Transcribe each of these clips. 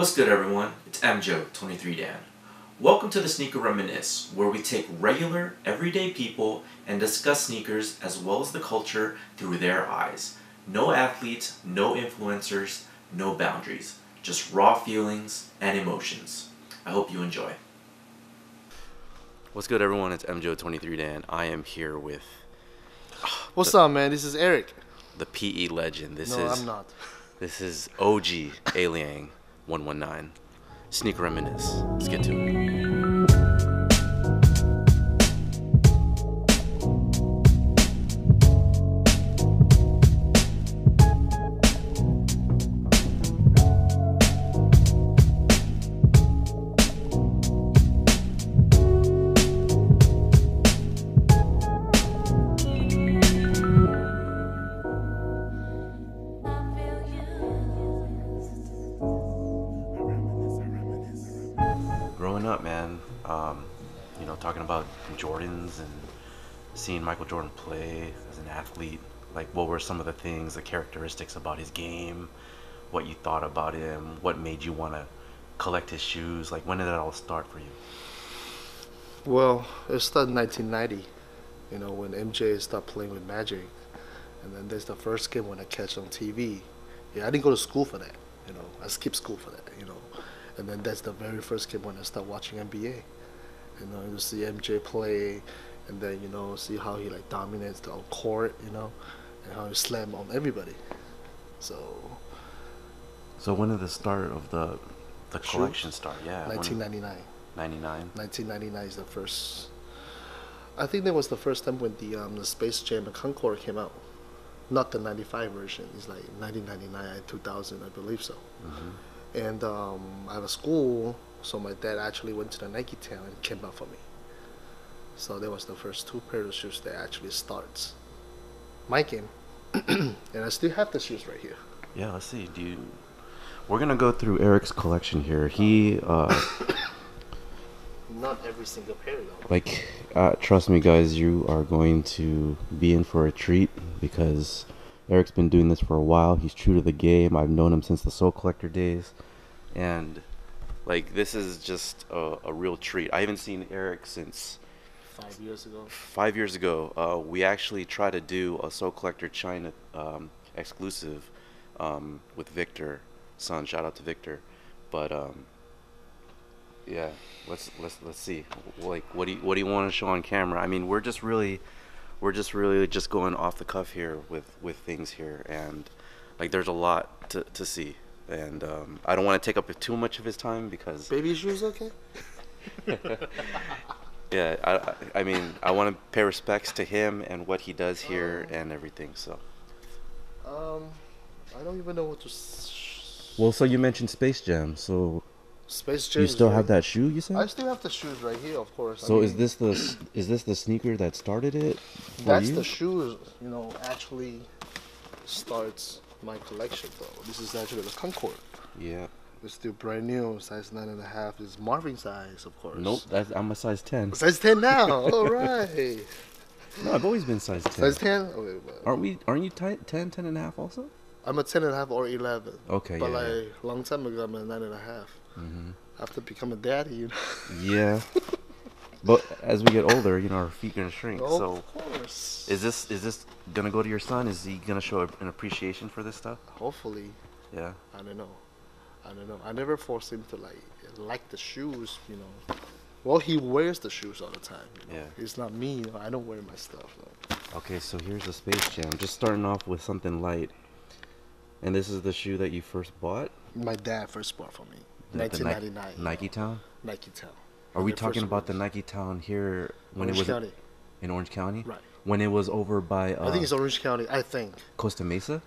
What's good, everyone? It's ahliang119. Welcome to the Sneaker Reminisce, where we take regular, everyday people and discuss sneakers as well as the culture through their eyes. No athletes, no influencers, no boundaries. Just raw feelings and emotions. I hope you enjoy. What's good, everyone? It's ahliang119. I am here with... What's up, man? This is Eric. The PE legend. I'm not. This is OG ahliang119. Sneaker Reminisce. Let's get to it. Growing up, man, talking about Jordans and seeing Michael Jordan play as an athlete, like what were some of the things, the characteristics about his game, what you thought about him, what made you want to collect his shoes, like when did it all start for you? Well, it started in 1990, when MJ started playing with Magic. And then there's the first game when I catch on TV. Yeah, I didn't go to school for that, I skipped school for that, And then that's the very first game when I start watching NBA. You see MJ play, and then see how he like dominates the court, and how he slam on everybody. So when did the start of the collection start? Yeah, 1999. 99. 1999 is the first. I think that was the first time when the Space Jam and Concord came out. Not the 95 version. It's like 1999 and 2000, I believe so. Mm-hmm. And I have a school, so my dad actually went to the Nike town and came out for me. So that was the first two pairs of shoes that actually starts my game. And I still have the shoes right here. Yeah, let's see. We're gonna go through Eric's collection here. He not every single pair though. Trust me, guys, you are going to be in for a treat because Eric's been doing this for a while. He's true to the game. I've known him since the Soul Collector days, and this is just a real treat. I haven't seen Eric since 5 years ago. 5 years ago. We actually tried to do a Soul Collector China exclusive with Victor Son. Shout out to Victor. But yeah, let's see. What do you want to show on camera? I mean, we're just really just going off the cuff here with things here, and there's a lot to see, and I don't want to take up too much of his time because baby shoes, okay? Yeah, I mean, I want to pay respects to him and what he does here and everything. So I don't even know what to well, so you mentioned Space Jam, so Space Jam, you still have that shoe, you said? I still have the shoes right here, of course. So is this the sneaker that started it? That's the shoes, actually starts my collection though. This is actually the Concord. Yeah. It's still brand new, size 9.5. It's Marvin size, of course. Nope, I'm a size 10. Size 10 now. All right. No, I've always been size 10. Size 10? Okay, aren't you 10.5 also? I'm a 10.5 or 11. Okay, but yeah. Long time ago, I'm a 9.5. Mm-hmm. After becoming a daddy, Yeah. But as we get older, our feet gonna shrink. Oh, so of course. Is this gonna go to your son? Is he gonna show an appreciation for this stuff? Hopefully. Yeah. I don't know. I never force him to like the shoes, Well, he wears the shoes all the time. Yeah. It's not me. I don't wear my stuff though. Okay, so here's the Space Jam. Just starting off with something light. And this is the shoe that you first bought? My dad first bought for me. 1999. Nike Town? Nike Town. Are we talking about the Nike Town here when Orange it was County. In Orange County? Right. When it was over by I think it's Orange County, I think. Costa Mesa?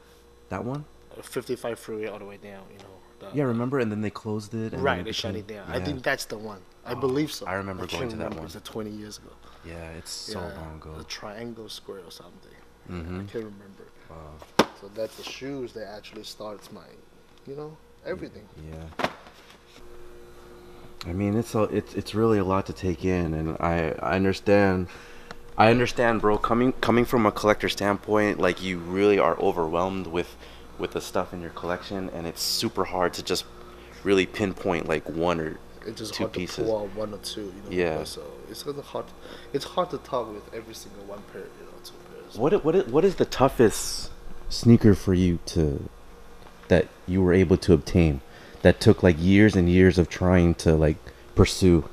That one? 55 freeway all the way down, Yeah, remember? And then they closed it. And right, they shut it down. Yeah. I think that's the one. I believe so. I remember going to that one. It was 20 years ago. Yeah, it's so long ago. The triangle square or something. Mm-hmm. I can't remember. Wow. So that's the shoes that actually starts my, everything. Yeah. I mean, it's really a lot to take in, and I understand, bro. Coming from a collector standpoint, you really are overwhelmed with the stuff in your collection, and it's super hard to just really pinpoint like one or It's just two hard to pieces. pull out one or two, you know. Yeah. So it's kind of hard. It's hard to talk with every single one pair, you know, two pairs. What is the toughest sneaker for you to that you were able to obtain that took like years and years of trying to like pursue?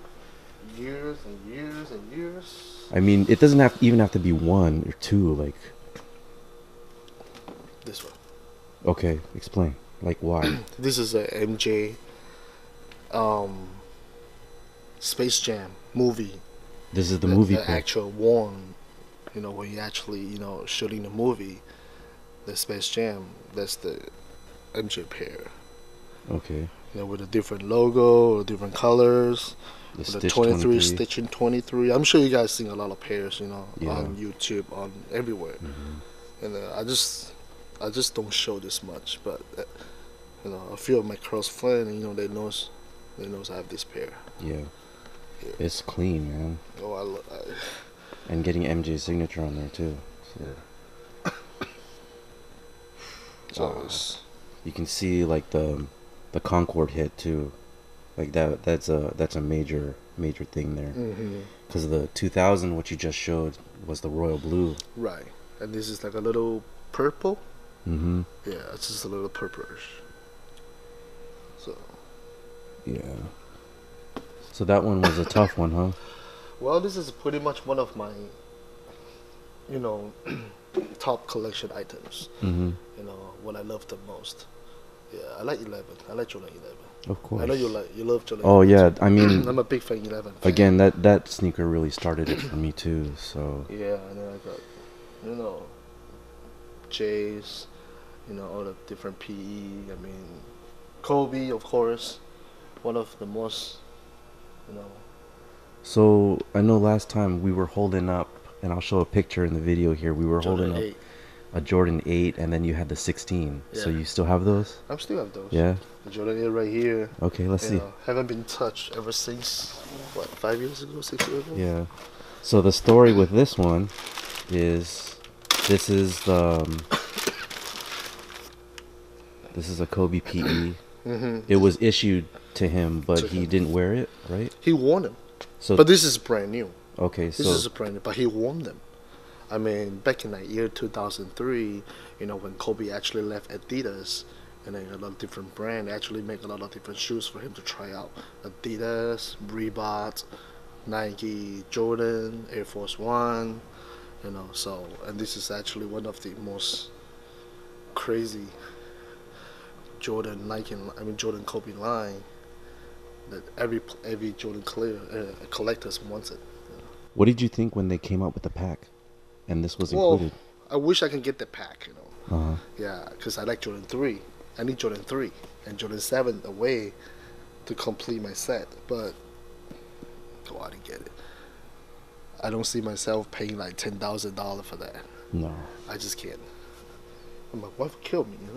Years and years and years. I mean, it doesn't even have to be one or two. Like, This one. okay, explain. Like, why? This is a MJ Space Jam movie. This is the movie The pair. actual one, you know, when you actually, you know, shooting the movie, the Space Jam. That's the MJ pair. Okay. You know, with a different logo, different colors. The The Stitch 23 23. stitching 23. I'm sure you guys seen a lot of pairs, you know, Yeah. on YouTube, on everywhere. Mm-hmm. And I just don't show this much, but you know, a few of my close friends, you know, they knows I have this pair. Yeah. Yeah. It's clean, man. Oh, And getting MJ's signature on there too. So, so it's, you can see like the Concorde hit too. Like that's a major thing there. Because the 2000, what you just showed, was the royal blue. right. And this is like a little purple. Mm-hmm. Yeah, it's just a little purplish. So, Yeah. So that one was a tough one, huh? well, this is pretty much one of my, you know, top collection items. Mm-hmm. You know, what I love the most. Yeah, I like 11. I like Jordan 11. Of course. I know you love Jordan. Oh 11 yeah, too. I mean, I'm a big fan 11. Fan. again, that sneaker really started it for me too. So Yeah, and then I got, you know, J's, you know, all the different PE. I mean, Kobe, of course, one of the most, you know. So I know last time we were holding up, and I'll show a picture in the video here. We were Jordan holding 8. up a Jordan 8, and then you had the 16. So Yeah. you still have those? I'm still have those. Yeah. The Jordan 8 right here. Okay, let's You see. know, haven't been touched ever since, what, 5 years ago, 6 years ago? Yeah. So the story with this one is this is the this is a Kobe PE. It was issued to him, but To he him. didn't wear it, right? He won them. So But this is brand new. okay, This so is brand new, but he won them. I mean, back in that year 2003, you know, when Kobe actually left Adidas, and then a lot of different brands actually make a lot of different shoes for him to try out. Adidas, Reebok, Nike, Jordan, Air Force One, you know. So, and this is actually one of the most crazy Jordan Nike, Jordan Kobe line that every Jordan collectors wants it. You know. what did you think when they came out with the pack, and this was Well, included? I wish I can get the pack, you know. Uh-huh. Yeah, because I like Jordan 3. I need Jordan 3 and Jordan 7 away to complete my set, but I didn't get it. I don't see myself paying like $10,000 for that. No, I just can't. My wife would kill me, you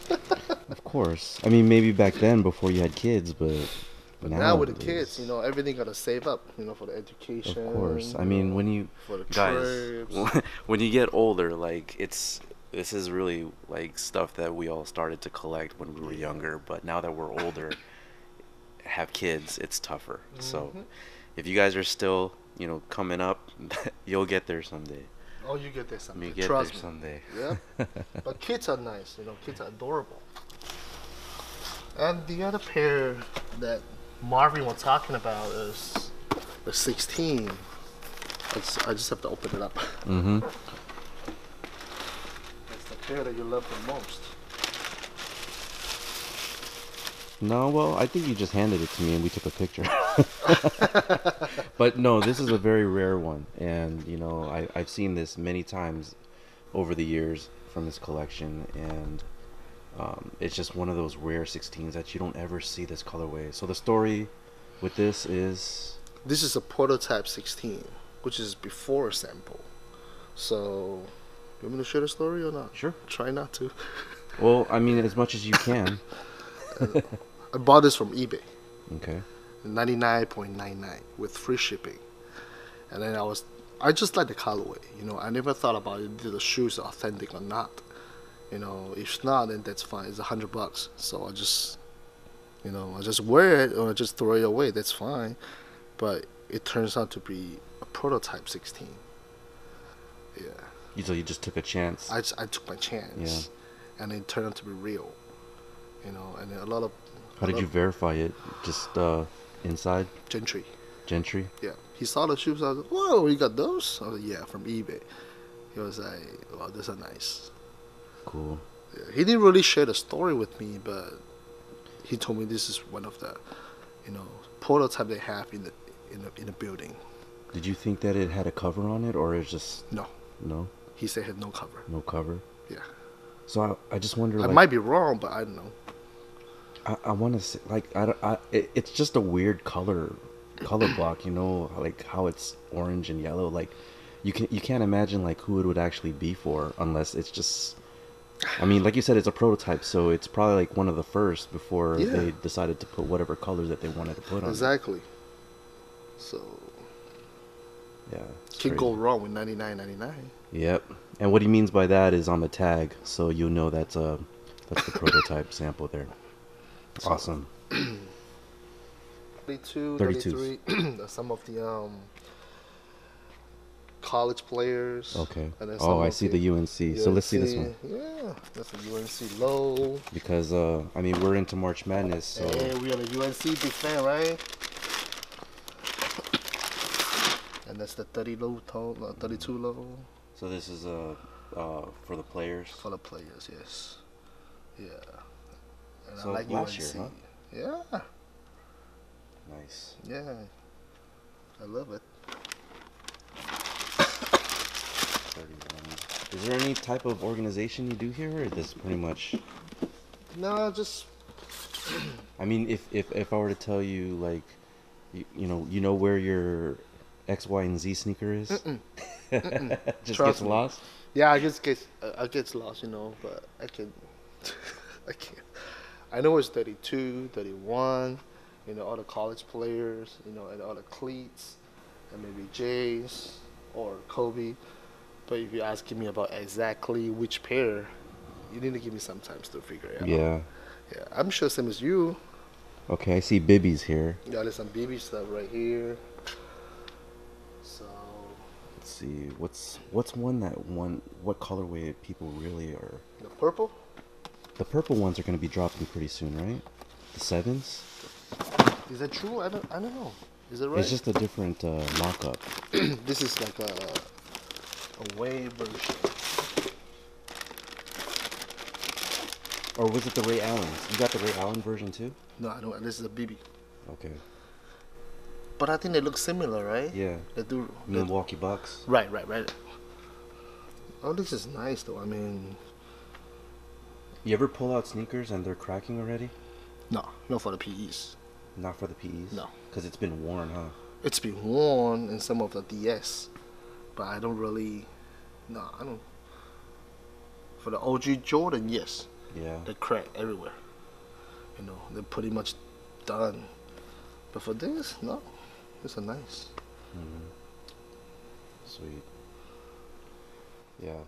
know. of course. I mean, maybe back then before you had kids, but Now with the it's- kids, you know, everything gotta save up, you know, for the education. Of course. I you mean, know, when you for the guys, trips. when you get older, like this is really like stuff that we all started to collect when we were younger, but now that we're older, have kids, it's tougher. So if you guys are still, you know, coming up, you'll get there someday. Oh, you get there someday. You get Trust there me. someday. Yeah. But kids are nice, you know, kids are adorable. And the other pair that Marvin was talking about is the 16. I just have to open it up. Mm-hmm. That's the pair that you love the most. No, well, I think you just handed it to me and we took a picture. But no, this is a very rare one, and you know, I've seen this many times over the years from this collection, and it's just one of those rare 16s that you don't ever see this colorway. So the story with this is This is a prototype 16, which is before a sample. So, you want me to share the story or not? Sure. Try not to. Well, I mean, as much as you can. I bought this from eBay. Okay. 99.99 with free shipping. And then I just like the colorway, you know. I never thought about if the shoes are authentic or not. You know, if not, then that's fine. It's $100. So I just You know, I just wear it or I just throw it away. That's fine. But it turns out to be a prototype 16. Yeah. So you just took a chance. I took my chance, and it turned out to be real. You know, and a lot of. How did you verify it? Just inside? Gentry. Gentry? Yeah. He saw the shoes. I was like, "Whoa, you got those?" I was like, "Yeah, from eBay." He was like, "Wow, these are nice." Cool. Yeah. He didn't really share the story with me, but he told me this is one of the, prototype they have in the building. Did you think that it had a cover on it, or it's just No? no? He said it had no cover. No cover. Yeah. So I just wonder. I Like, might be wrong, but I don't know. I want to say, like, it's just a weird color block, like how it's orange and yellow. Like, you can't imagine like who it would actually be for, unless it's just. I mean, like you said, it's a prototype, so it's probably like one of the first before they decided to put whatever colors that they wanted to put on. Exactly. So. Yeah. Can't go wrong with 99.99. Yep. And what he means by that is on the tag, so you'll know that's the prototype sample there. Awesome. 32, 32s. 33. Some of the college players. Okay. And then Oh, I see the UNC. So let's see this one. Yeah, that's a UNC low. Because I mean, we're into March Madness, so. Hey, we are the UNC big fan, right? And that's the 32 low. So this is for the players. For the players, yes. Yeah. And So I like last UNC. year, Yeah. Nice. Yeah. I love it. 31. Is there any type of organization you do here, or is this pretty much? No, just. I mean, if I were to tell you, like, you know where your X, Y, and Z sneaker is, just Trust gets me. lost. Yeah, I get lost, but I can. I can't. I know it's 32, 31. All the college players. And all the cleats, and maybe Jays or Kobe. But if you're asking me about exactly which pair, you need to give me some time to figure it out. Yeah. Yeah, I'm sure same as you. Okay, I see Bibbies here. Yeah, there's some BB stuff right here. So. Let's see, what's what colorway people really are. The purple? The purple ones are going to be dropping pretty soon, right? The 7s? Is that true? I don't know. Is it right? It's just a different mock-up. This is like a way version. Or was it the Ray Allens? You got the Ray Allen version too? No, I don't. This is a BB. Okay. But I think they look similar, right? Yeah. They do. Milwaukee Bucks. Right. Oh, this is nice though. I mean. You ever pull out sneakers and they're cracking already? No, not for the PEs. Not for the PEs? No. Because it's been worn, huh? It's been worn in some of the DS, but I don't really. No, I don't. For the OG Jordan, yes. Yeah. They crack everywhere. They're pretty much done. But for this, no. These are nice. Mm-hmm. Sweet. Yeah.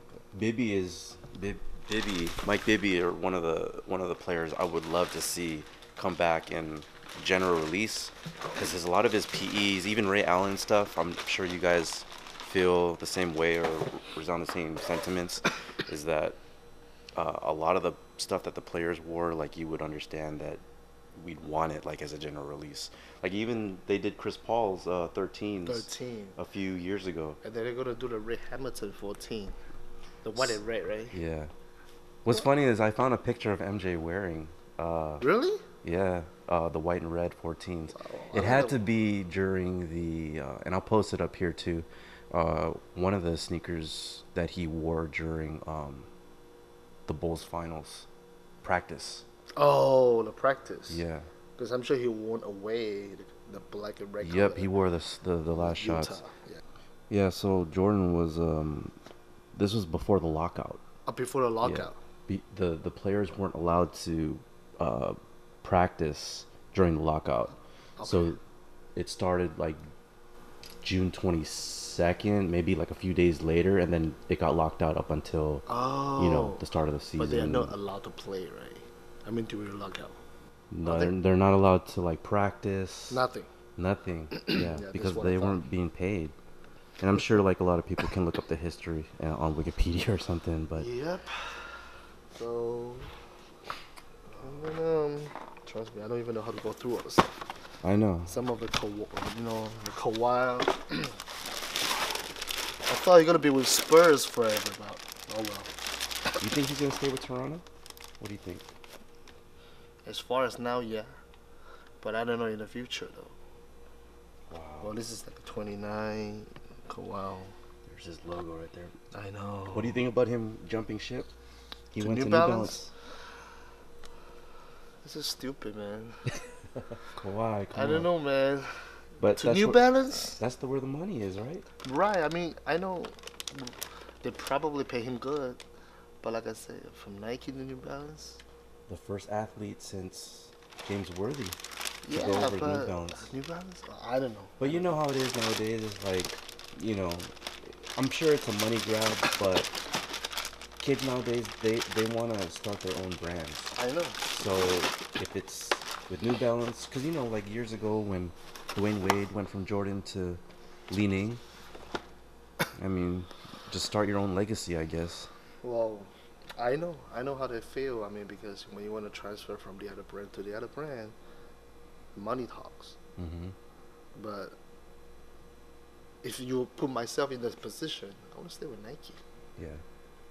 Mike Bibby are one of the players I would love to see come back in general release, because there's a lot of his PEs, even Ray Allen stuff. I'm sure you guys feel the same way or resound the same sentiments. Is that a lot of the stuff that the players wore, like, you would understand that we'd want it like as a general release. Like, even they did Chris Paul's 13s 13. a few years ago. And then they're gonna do the Ray Hamilton 14. The white and red, right? Yeah. What's funny is I found a picture of MJ wearing. Really? Yeah, the white and red 14s. Oh, It had to be during the, and I'll post it up here too, one of the sneakers that he wore during the Bulls finals practice. Oh, the practice. Yeah. Because I'm sure he won away the black and red. Yep, color. he wore the last Utah. shots. Yeah. Yeah, so Jordan was, this was before the lockout. Before the lockout. Yeah. The players weren't allowed to practice during the lockout. Okay. So it started like June 22nd, maybe like a few days later, and then it got locked out up until the start of the season. But they are not allowed to play, right? I mean, during the lockout. No, they're not allowed to like practice. Nothing. Nothing. Yeah, Yeah, this is because what I they thought. weren't being paid. And I'm sure like a lot of people can look up the history on Wikipedia or something, but Yep. So, and then, trust me, I don't even know how to go through all this stuff. I know. Some of the, the Kawhi. I thought you're gonna be with Spurs forever, but oh well. You think he's gonna stay with Toronto? What do you think? As far as now, yeah, but I don't know in the future though. Wow. Well, this is like 29. Wow. There's his logo right there. I know. What do you think about him jumping ship? He To went New to Balance? This is stupid, man. Kawhi, come I don't on. know, man. But To New Balance? That's where the money is, right? Right. I mean, I know they probably pay him good, but like I said, from Nike to New Balance. The first athlete since James Worthy to Yeah, go over but New Balance. New Balance? I don't know. But you know how it is nowadays. It's like, you know, I'm sure it's a money grab, but kids nowadays they want to start their own brands. I know. So if it's with New Balance, because you know, like years ago when Dwayne Wade went from Jordan to Li Ning, I mean, just start your own legacy, I guess. Well, I know how they feel. I mean, because when you want to transfer from the other brand to the other brand, money talks. Hmm. But if you put myself in this position, I want to stay with Nike. Yeah,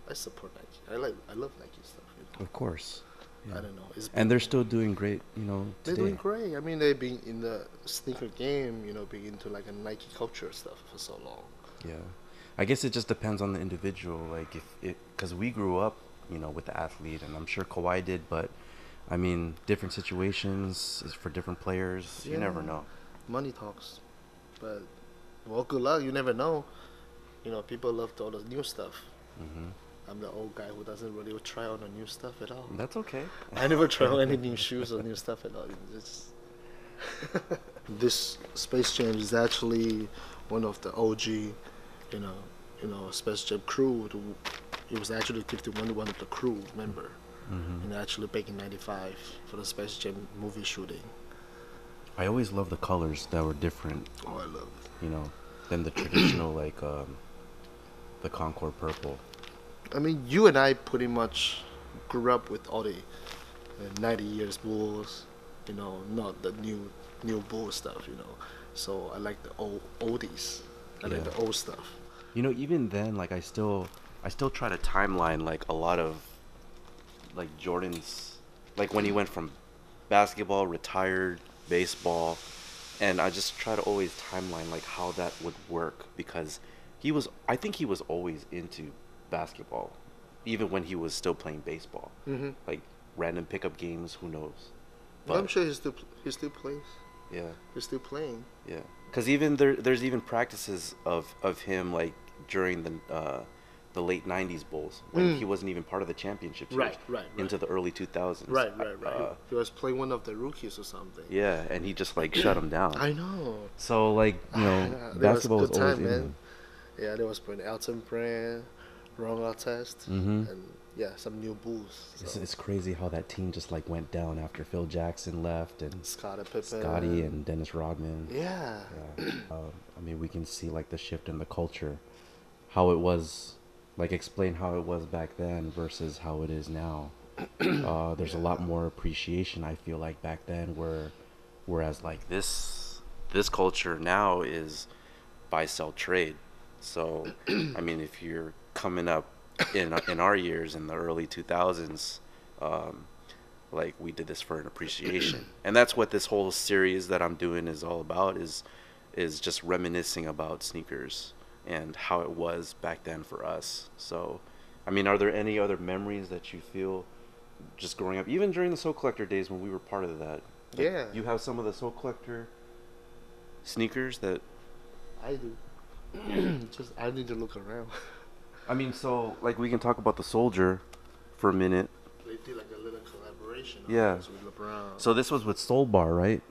I support Nike. I love Nike stuff. You know? of course. Yeah. I don't know. And they're still doing great, you know, they're today. doing great. I mean, they've been in the sneaker game, you know, being into like a Nike culture stuff for so long. Yeah, I guess it just depends on the individual. Like if it, because we grew up, you know, with the athlete, and I'm sure Kawhi did, but I mean, different situations is for different players. You never know. Money talks, but well, good luck. You never know. You know, people love all the new stuff. Hmm. I'm the old guy who doesn't really try on the new stuff at all. That's okay. I never try on any new shoes or new stuff at all. It's this Space Jam is actually one of the OG, Space Jam crew. It was actually gifted one of the crew member, Hmm. and actually back in '95 for the Space Jam movie shooting. I always love the colors that were different, Oh, I love it. you know, than the traditional like the Concord purple. I mean, you and I pretty much grew up with all the 90 years Bulls, you know, not the new Bull stuff, you know. So I like the oldies. I like Yeah. the old stuff. You know, even then, like I still try to timeline like a lot of like Jordan's, like when he went from basketball, retired, baseball, and I just try to always timeline like how that would work because I think he was always into basketball, even when he was still playing baseball. Mm-hmm. Like random pickup games, who knows? I'm sure he still plays. Yeah, He's still playing. yeah. Because even there's even practices of him like during the late '90s Bulls when he wasn't even part of the championship series Right. into the early 2000s. Right. He was playing one of the rookies or something. Yeah, and he just like shut him down. I know. So like There basketball was good always time, in man. him. Yeah, there was playing Elton Brand, Ron Artest, Mhm. and yeah, some new Bulls. So. It's crazy how that team just like went down after Phil Jackson left and Scottie Pippen. Scotty and Dennis Rodman. Yeah. Yeah. I mean, we can see like the shift in the culture, how it was, like explain how it was back then versus how it is now. There's a lot more appreciation, I feel like, back then, whereas like this culture now is buy sell trade. So I mean, if you're coming up in our years in the early 2000s, like we did this for an appreciation, and that's what this whole series that I'm doing is all about, is just reminiscing about sneakers and how it was back then for us. So I mean, are there any other memories that you feel just growing up, even during the Soul Collector days when we were part of that? Like, Yeah. you have some of the Soul Collector sneakers that, I do. Just I need to look around. I mean, so like we can talk about the Soldier for a minute. They did like a little collaboration. Yeah. With LeBron. So this was with Soul Bar, right?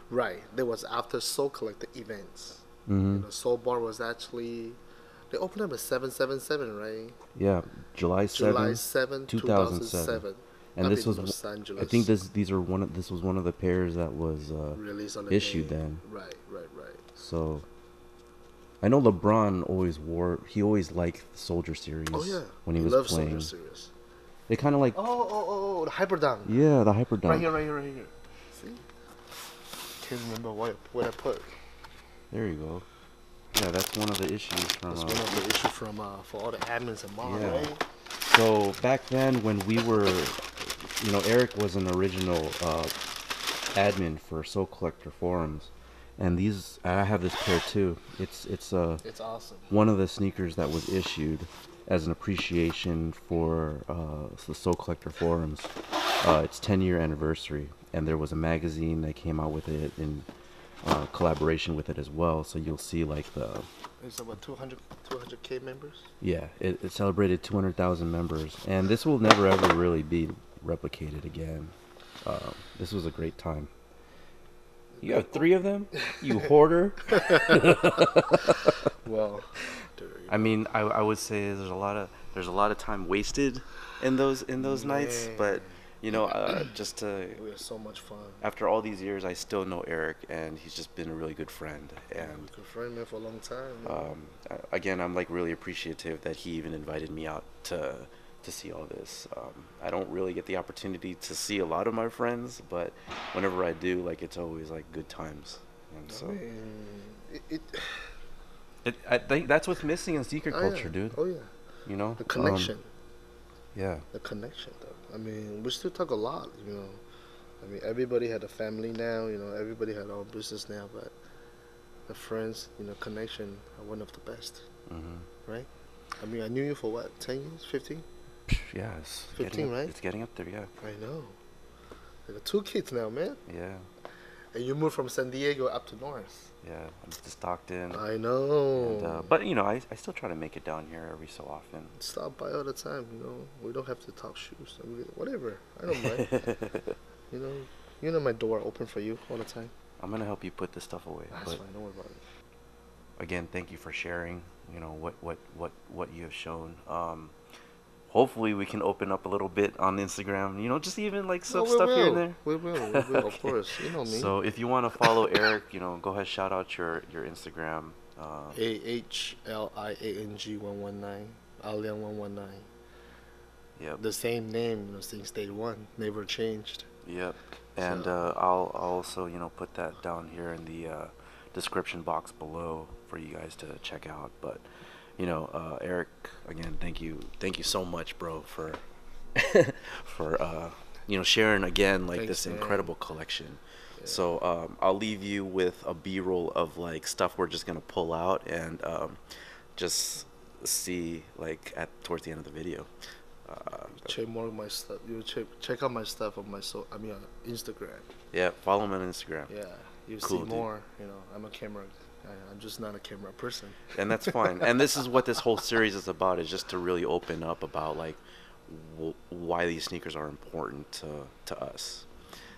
Right. There was after Soul Collector events. Mm-hmm. You know, Soul Bar was actually they opened up at 777, right? Yeah, July 7th, July 7, 2007. And I've this been was, in Los I think Angeles. this was one of the pairs that was Released on the issued day. then. Right, right, right. So I know LeBron always wore. He always liked the Soldier Oh series yeah, when he he was loves Soldier playing. Series. They kind of like, Oh, the hyper dunk. yeah, the hyper Right dunk. here, right here, right here. See? Can't remember what I put. There you go. Yeah, that's one of the issues from. That's one of the issue from for all the admins and mod, Yeah. right? So back then, when we were, Eric was an original admin for Soul Collector forums, and these I have this pair too. It's It's awesome. one of the sneakers that was issued as an appreciation for the Soul Collector forums. It's 10-year anniversary, and there was a magazine that came out with it in collaboration with it as well. So you'll see like the It's about 200K members. yeah, it celebrated 200,000 members, and this will never ever really be replicated again. This was a great time. You have 3 of them, you hoarder. Well, I mean, I would say there's a lot of time wasted in those nights, but just to we had so much fun. after all these years, I still know Eric, and he's just been a really good friend. And Good friend, man, for a long time. again, I'm like really appreciative that he even invited me out to see all this. I don't really get the opportunity to see a lot of my friends, but whenever I do, like it's always like good times. And so I mean, I think that's what's missing in sneaker culture, yeah. dude. Oh yeah, You know, the connection. Yeah. The connection, though. I mean, we still talk a lot, I mean, everybody had a family now, everybody had their own business now, but the friends, connection are one of the best, right? I mean, I knew you for what, 10 years, 15? Yeah, it's 15, right? It's getting up there, yeah. I know. I got 2 kids now, man. Yeah, And you moved from San Diego up to North. yeah. I'm to Stockton. I know. And, but I still try to make it down here every so often. Stop by all the time, We don't have to talk shoes. I mean, whatever. I don't mind. My door open for you all the time. I'm gonna help you put this stuff away. That's But fine. Don't worry about it. again, thank you for sharing. What you have shown. Hopefully we can open up a little bit on Instagram. Just even like some stuff here and there. We will, of course. You know me. So if you want to follow Eric, go ahead, shout out your Instagram. ahliang119, ahliang119. Yep. The same name, since day one, never changed. Yep. And I'll also put that down here in the description box below for you guys to check out. But Eric, again, thank you so much, bro, for for sharing again like Thanks, this man. incredible collection. Yeah. So I'll leave you with a B-roll of like stuff we're just gonna pull out and just see like towards the end of the video. Check more of my stuff. You check out my stuff on Instagram. Yeah, follow him on Instagram. Yeah, you Cool, see dude. more. I'm a camera. I'm just not a camera person. And that's fine. And this is what this whole series is about, is just to really open up about like why these sneakers are important to us.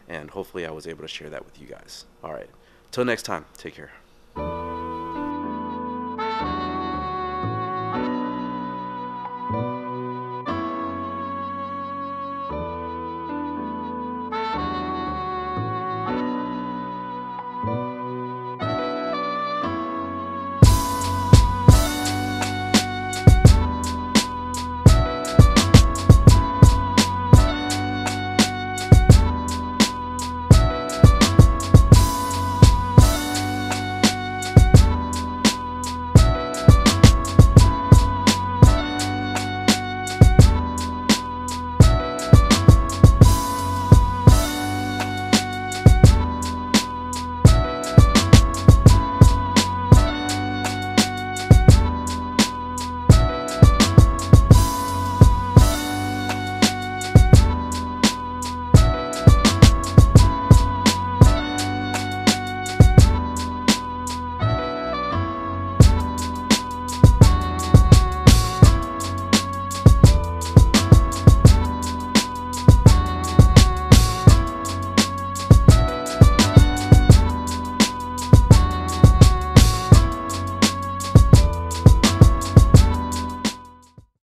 And hopefully I was able to share that with you guys. All right. Till next time. Take care.